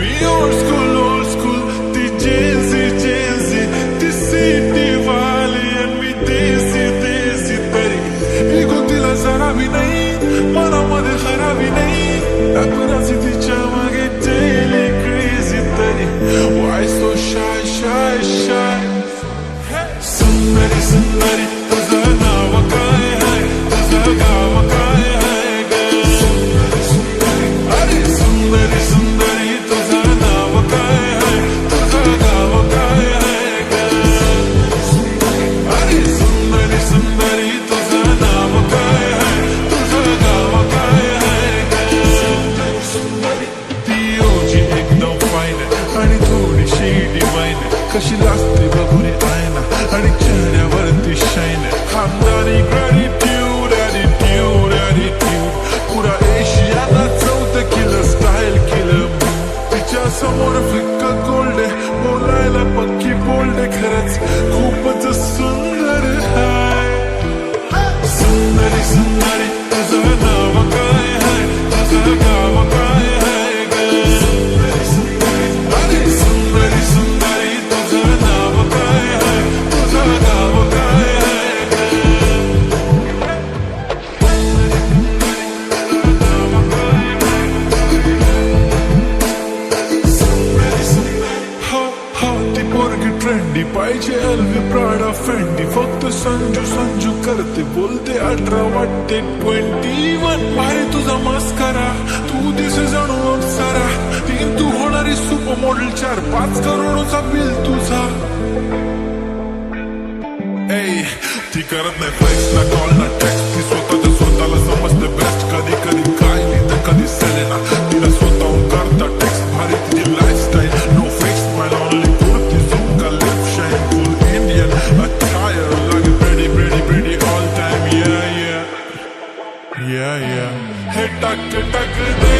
मी old school ती जेन्सी ती city वाली आणि मी देसी तरी इगो तिला जरा भी नाही मनामध्ये खराबी नाही टाकूनच तिच्या मागे डेली क्रेझी तरी वाय सो शाय सुंदरी सुंदरी तुझं नाव काय आहे तुझं गाव काय आहे ग अरे सुंदरी सुंदरी तुझं नाव काय आहे तुझं गाव काय आहे ग अरे सुंदरी सुंदरी तुझं नाव काय आहे तुझं गाव काय आहे ग ती ओजी एकदम फाईन आणि थोडीशी डिवाईन कशी लागते बघून आयना आणि चेहऱ्यावरती शाईन खानदारी ग्रॅटिट्यूड पुरा एशियाला चौथं किलं स्टाईल केलं तिच्या समोर फिक्क गोल्ड बोलायला पक्की बोल्ड खरंच खूपच सुंदर हाय सुंदरी सुंदरी तुझं नाव काय आहे तुझं गाव काय आहे ग अरे सुंदरी सुंदरी तुझं नाव काय आहे तुझं गाव काय आहे ग हा ती पोरगी ट्रेंडी पाहिजे एलवी प्राडा फेंडी फक्त संजू करते बोलते 18 वाटते 21 भारी तुझा मस्करा तू दिसे जाणू अप्सरा तीन तू होणारी सुपर मॉडेल 4-5 करोडचा बिल तुझा ती करत नाही फ्लेक्स ना कॉल ना टेक्स्ट ती स्वतःला समजते बेस्ट कधी काय लिहितं कधी सेलेना तिला स्वतःहून करता टेक्स्ट भारी तिची लाईफस्टाईल नो फिक्स माय ओनली कुर्ती झूम का लिप शाईन फुल इंडियन अटायर लागे pretty all time yeah हे टक दे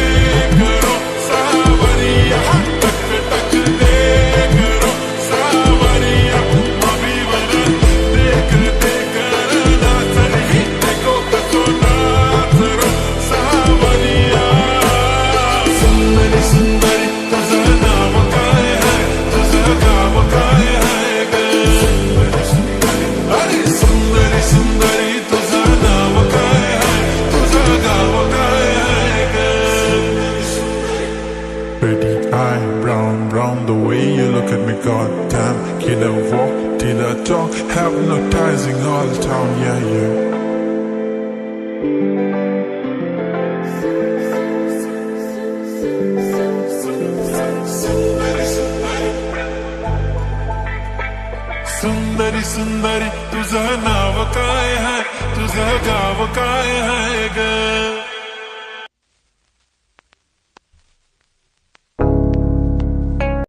करो सावरिया टक दे करो सावरिया अभी बना देख करना चली देखो कसो नाचरो सावरिया सुंदरी सुंदरी तुझं नाव काय आहे तुझं गाव काय आहे ग अरे सुंदरी सुंदरी तुझं नाव काय आहे तुझं गाव काय आहे ग Pretty eye, brown, the way you look at me, goddamn. Killer walk, killer talk, hypnotizing all town, yeah. सुंदरी तुझं नाव काय आहे तुझं गाव काय आहे ग